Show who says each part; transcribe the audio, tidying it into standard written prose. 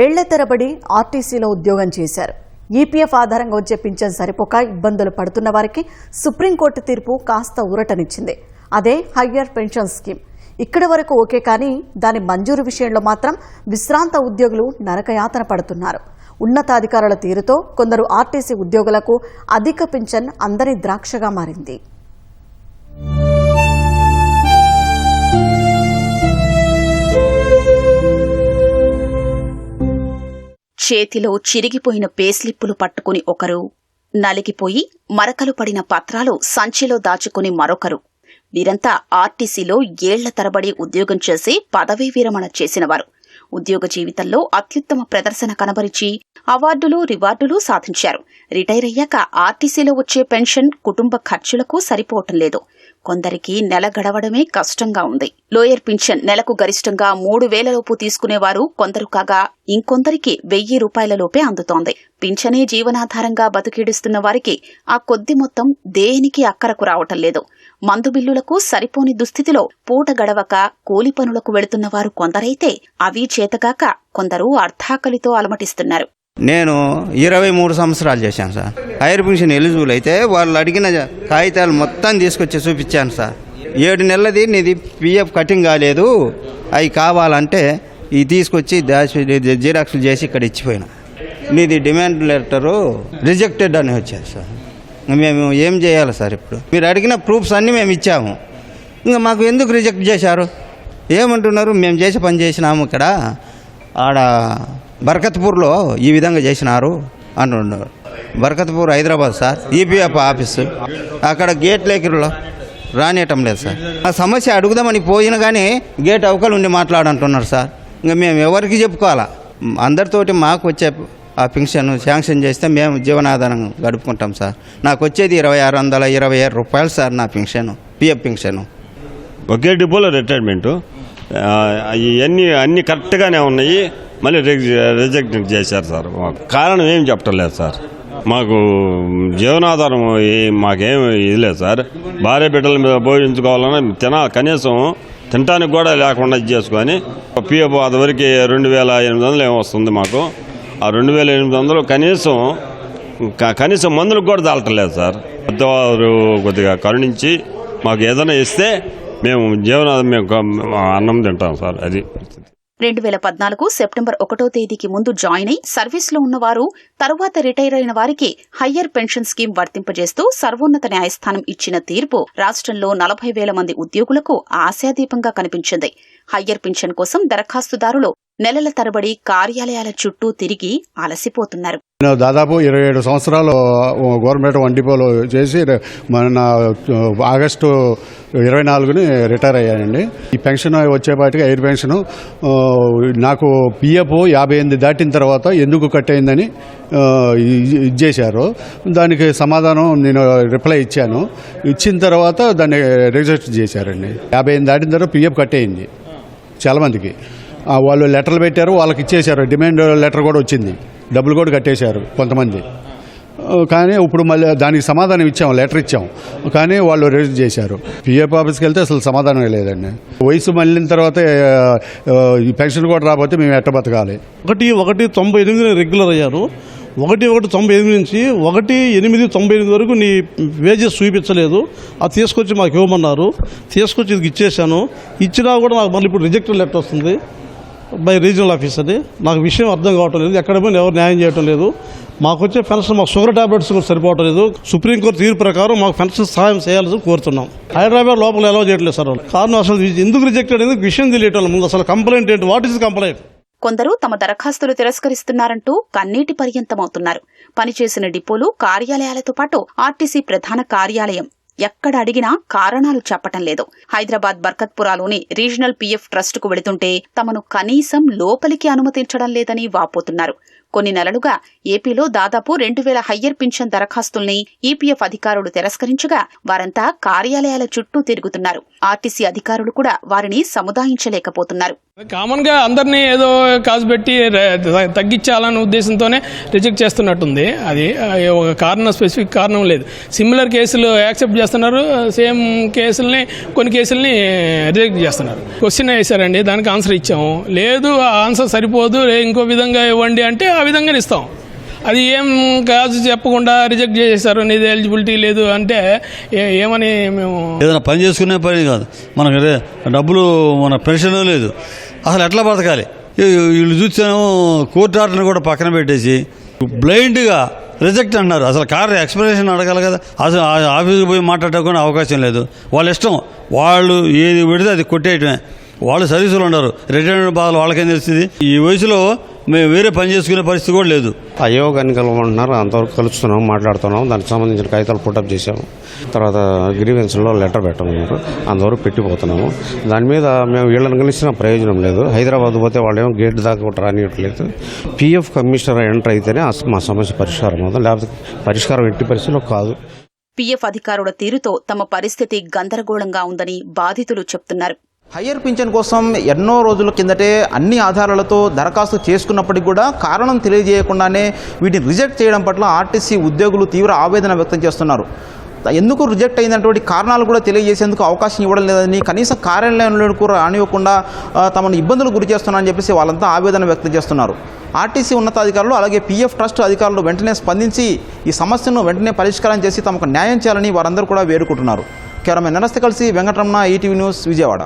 Speaker 1: ఏళ్ల తరబడి ఆర్టీసీలో ఉద్యోగం చేశారు. ఈపీఎఫ్ ఆధారంగా వచ్చే పింఛన్ సరిపోక ఇబ్బందులు పడుతున్న వారికి సుప్రీంకోర్టు తీర్పు కాస్త ఊరటనిచ్చింది. అదే హయ్యర్ పెన్షన్ స్కీమ్. ఇక్కడి వరకు ఓకే, కానీ దాని మంజూరు విషయంలో మాత్రం విశ్రాంత ఉద్యోగులు నరకయాతన పడుతున్నారు. ఉన్నతాధికారుల తీరుతో కొందరు ఆర్టీసీ ఉద్యోగులకు అధిక పింఛన్ అందని ద్రాక్షగా మారింది.
Speaker 2: చేతిలో చిరిగిపోయిన పేస్లిప్పులు పట్టుకుని ఒకరు, నలిగిపోయి మరకలు పడిన పత్రాలు సంచిలో దాచుకుని మరొకరు. వీరంతా ఆర్టీసీలో ఏళ్ల తరబడి ఉద్యోగం చేసి పదవీ విరమణ చేసినవారు. ఉద్యోగ జీవితంలో అత్యుత్తమ ప్రదర్శన కనబరిచి అవార్డులు, రివార్డులు సాధించారు. రిటైర్ అయ్యాక ఆర్టీసీలో వచ్చే పెన్షన్ కుటుంబ ఖర్చులకు సరిపోవటం లేదు. కొందరికి నెల గడవడమే కష్టంగా ఉంది. లోయర్ పింఛన్ నెలకు గరిష్టంగా 3,000 లోపు తీసుకునేవారు కొందరు కాగా, ఇంకొందరికి 1,000 రూపాయల లోపే అందుతోంది. పింఛనే జీవనాధారంగా బతికిడుస్తున్న వారికి ఆ కొద్ది మొత్తం దేనికి అక్కరకు రావటం లేదు. మందు బిల్లులకు సరిపోని దుస్థితిలో పూట గడవక కూలి పనులకు వెళుతున్న వారు కొందరైతే అవి చేతగాక కొందరు అర్ధాకలితో అలమటిస్తున్నారు.
Speaker 3: నేను 23 సంవత్సరాలు చేశాను సార్. హైర్ పెన్షన్ ఎలిజిబుల్ అయితే వాళ్ళు అడిగిన కాగితాలు మొత్తం తీసుకొచ్చి చూపించాను సార్. 7 నెలలది నీది పిఎఫ్ కటింగ్ కాలేదు, అవి కావాలంటే ఇది తీసుకొచ్చి జిరాక్స్లు చేసి ఇక్కడ ఇచ్చిపోయినా. నీది డిమాండ్ లెటరు రిజెక్టెడ్ అని వచ్చారు సార్. మేము ఏం చేయాలి సార్? ఇప్పుడు మీరు అడిగిన ప్రూఫ్స్ అన్నీ మేము ఇచ్చాము, ఇంకా మాకు ఎందుకు రిజెక్ట్ చేశారు? ఏమంటున్నారు? మేము చేసే పని చేసినాము, ఇక్కడ ఆడ బర్కత్పూర్లో ఈ విధంగా చేసినారు అంటున్నారు. బర్కత్పూర్ హైదరాబాద్ సార్, ఈపీఎఫ్ ఆఫీసు. అక్కడ గేట్ లేకిలో రానియటం లేదు సార్. ఆ సమస్య అడుగుదామని పోయినా కానీ గేట్ అవకలు ఉండి మాట్లాడంటున్నారు సార్. ఇంకా మేము ఎవరికి చెప్పుకోవాలా? అందరితోటి మాకు వచ్చే ఆ పెన్షన్ శాంక్షన్ చేస్తే మేము జీవనాధారం గడుపుకుంటాం సార్. నాకు వచ్చేది 2,627 రూపాయలు సార్ నా పెన్షన్, పిఎఫ్ పెన్షన్.
Speaker 4: ఒకే డిపోలో రిటైర్మెంటు అన్నీ కరెక్ట్గానే ఉన్నాయి, మళ్ళీ రిజెక్ట్ చేశారు సార్. కారణం ఏం చెప్పటం లేదు సార్. మాకు జీవనాధారం మాకేం ఇది లేదు సార్. భార్య బిడ్డల మీద భోజించుకోవాలన్నా కనీసం తినడానికి కూడా లేకుండా చేసుకొని పిఎఫ్ అదివరకు 2,800 ఏమో వస్తుంది మాకు. ఆ 2,800 కనీసం మందులకు కూడా దాల్టలేదు సార్. పెద్దవారు కొద్దిగా కరుణించి మాకు ఏదైనా ఇస్తే మేము అన్నం తింటాం సార్. అది
Speaker 2: 2014 సెప్టెంబర్ 1వ తేదీకి ముందు జాయిన్ అయి సర్వీస్లో ఉన్నవారు తరువాత రిటైర్ అయిన వారికి హయ్యర్ పెన్షన్ స్కీమ్ వర్తింపజేస్తూ సర్వోన్నత న్యాయస్థానం ఇచ్చిన తీర్పు రాష్ట్రంలో 40,000 మంది ఉద్యోగులకు ఆశాదీపంగా కనిపించింది. హయ్యర్ పెన్షన్ కోసం దరఖాస్తుదారులు నెలల తరబడి కార్యాలయాల చుట్టూ తిరిగి అలసిపోతున్నారు.
Speaker 5: నేను దాదాపు 27 సంవత్సరాలు గవర్నమెంట్ 1 డిపోలో చేసి మన ఆగస్టు 24ని రిటైర్ అయ్యానండి. ఈ పెన్షన్ వచ్చేపాటికి ఎయిర్ పెన్షన్ నాకు పిఎఫ్ 58 దాటిన తర్వాత ఎందుకు కట్ అయిందని ఇచ్చేశారు. దానికి సమాధానం నేను రిప్లై ఇచ్చాను. ఇచ్చిన తర్వాత దాన్ని రిజెక్ట్ చేశారండి. 58 దాటిన తర్వాత పిఎఫ్ కట్ అయింది చాలామందికి. వాళ్ళు లెటర్లు పెట్టారు, వాళ్ళకి ఇచ్చేశారు. డిమాండ్ లెటర్ కూడా వచ్చింది, డబ్బులు కూడా కట్టేశారు కొంతమంది. కానీ ఇప్పుడు మళ్ళీ దానికి సమాధానం ఇచ్చాము, లెటర్ ఇచ్చాము, కానీ వాళ్ళు రిజెక్ట్ చేశారు. పిఎఫ్ ఆఫీస్కి వెళ్తే అసలు సమాధానం లేదండి. వయసు మళ్ళిన తర్వాత ఈ పెన్షన్ కూడా రాకపోతే మేము ఎట్ట బతకాలి?
Speaker 6: 1/1/98 రెగ్యులర్ అయ్యారు. 1/1/98 నుంచి 1/8/98 వరకు నీ వేజెస్ చూపించలేదు. అది తీసుకొచ్చి మాకు ఇవ్వమన్నారు. తీసుకొచ్చి ఇది ఇచ్చేసాను. ఇచ్చినా కూడా నాకు మళ్ళీ ఇప్పుడు రిజెక్టెడ్ లెటర్ వస్తుంది బై రీజనల్ ఆఫీస్ అని. నాకు విషయం అర్థం కావటం లేదు. ఎక్కడ పోయినా ఎవరు న్యాయం చేయటం లేదు. మాకు వచ్చే పెన్షన్ మాకు షుగర్ టాబ్లెట్స్ కూడా సరిపోవటం లేదు. సుప్రీంకోర్టు తీర్పు ప్రకారం మాకు పెన్షన్ సహాయం చేయాలని కోరుతున్నాం. హైదరాబాద్ లోపల అలౌ చేయట్లేదు సార్. కారణం అసలు ఎందుకు రిజెక్టెడ్ ఎందుకు విషయం తెలియటం ముందు. అసలు కంప్లైంట్ ఏంటి? What is complaint?
Speaker 2: కొందరు తమ దరఖాస్తులు తిరస్కరిస్తున్నారంటూ కన్నీటి పర్యంతమవుతున్నారు. పనిచేసిన డిపోలు, కార్యాలయాలతో పాటు ఆర్టీసీ ప్రధాన కార్యాలయం ఎక్కడ అడిగినా కారణాలు చెప్పటం లేదు. హైదరాబాద్ బర్కత్పురాలోని రీజనల్ పీఎఫ్ ట్రస్టుకు వెళుతుంటే తమను కనీసం లోపలికి అనుమతించడం లేదని వాపోతున్నారు. కొన్ని నెలలుగా ఏపీలో దాదాపు 2,000 హయ్యర్ పింఛన్ దరఖాస్తుల్ని ఈపీఎఫ్ అధికారులు తిరస్కరించగా వారంతా కార్యాలయాల చుట్టూ తిరుగుతున్నారు. ఆర్టీసీ అధికారులు కూడా వారిని సముదాయించలేకపోతున్నారు.
Speaker 7: కామన్ గా అందరినీ ఏదో కాజు పెట్టి తగ్గించాలన్న ఉద్దేశంతోనే రిజెక్ట్ చేస్తున్నట్టుంది. అది ఒక కారణం, స్పెసిఫిక్ కారణం లేదు. సిమిలర్ కేసులు యాక్సెప్ట్ చేస్తున్నారు, సేమ్ కేసుల్ని కొన్ని కేసుల్ని రిజెక్ట్ చేస్తున్నారు. క్వశ్చన్ వేశారండి, దానికి ఆన్సర్ ఇచ్చాము. లేదు ఆన్సర్ సరిపోదు, ఇంకో విధంగా ఇవ్వండి అంటే ఆ విధంగా ఇస్తాం. అది ఏం కాదు చెప్పకుండా రిజెక్ట్ చేసేసారు, నీది ఎలిజిబిలిటీ లేదు అంటే ఏమని మేము
Speaker 8: ఏదైనా పని చేసుకునే పని కాదు, మనకు డబ్బులు మన పెన్షన్ లేదు, అసలు ఎట్లా బతకాలి? వీళ్ళు చూసాను కోర్టు ఆర్డర్ని కూడా పక్కన పెట్టేసి బ్లైండ్గా రిజెక్ట్ అన్నారు. అసలు కారణం ఎక్స్ప్లెనేషన్ అడగాలి కదా. అసలు ఆఫీస్కి పోయి మాట్లాడకుండా అవకాశం లేదు. వాళ్ళ ఇష్టం, వాళ్ళు ఏది పెడితే అది కొట్టేయటమే. వాళ్ళు సర్వీసులు ఉండరు, రిటైర్మెంట్ బాధలు వాళ్ళకేం తెలుస్తుంది. ఈ వయసులో మేము వేరే పని చేసుకునే పరిస్థితి కూడా లేదు.
Speaker 9: అయ్యో కానీ కలవమంటున్నారు, అంతవరకు కలుస్తున్నాం, మాట్లాడుతున్నాం. దానికి సంబంధించిన కాగితాలు పుట్టప్ చేసాము. తర్వాత గ్రీవెన్స్లో లెటర్ పెట్టమన్నారు, అంతవరకు పెట్టిపోతున్నాము. దాని మీద మేము వీళ్ళని కలిసిన ప్రయోజనం లేదు. హైదరాబాద్ పోతే వాళ్ళేమో గేట్ దాకా కూడా రానియట్లేదు. పీఎఫ్ కమిషనర్ ఎంటర్ అయితేనే మా సమస్య పరిష్కారం అవుతుంది, లేకపోతే పరిష్కారం ఎట్టి పరిస్థితిలో కాదు.
Speaker 2: పీఎఫ్ అధికారుల తీరుతో తమ పరిస్థితి గందరగోళంగా ఉందని బాధితులు చెప్తున్నారు.
Speaker 10: హయ్యర్ పింఛన్ కోసం ఎన్నో రోజుల కిందటే అన్ని ఆధారాలతో దరఖాస్తు చేసుకున్నప్పటికీ కూడా కారణం తెలియజేయకుండానే వీటిని రిజెక్ట్ చేయడం పట్ల ఆర్టీసీ ఉద్యోగులు తీవ్ర ఆవేదన వ్యక్తం చేస్తున్నారు. ఎందుకు రిజెక్ట్ అయినటువంటి కారణాలు కూడా తెలియజేసేందుకు అవకాశం ఇవ్వడం లేదని, కనీసం కార్యాలయంలో కూడా రానివ్వకుండా తమను ఇబ్బందులు గురి చేస్తున్నారని చెప్పేసి వాళ్ళంతా ఆవేదన వ్యక్తం చేస్తున్నారు. ఆర్టీసీ ఉన్నతాధికారులు అలాగే పీఎఫ్ ట్రస్ట్ అధికారులు వెంటనే స్పందించి ఈ సమస్యను వెంటనే పరిష్కారం చేసి తమకు న్యాయం చేయాలని వారందరూ కూడా వేడుకుంటున్నారు. కెమెరామెన్ నరస్తే కలిసి వెంకటరమణ, ఈటీవీ న్యూస్, విజయవాడ.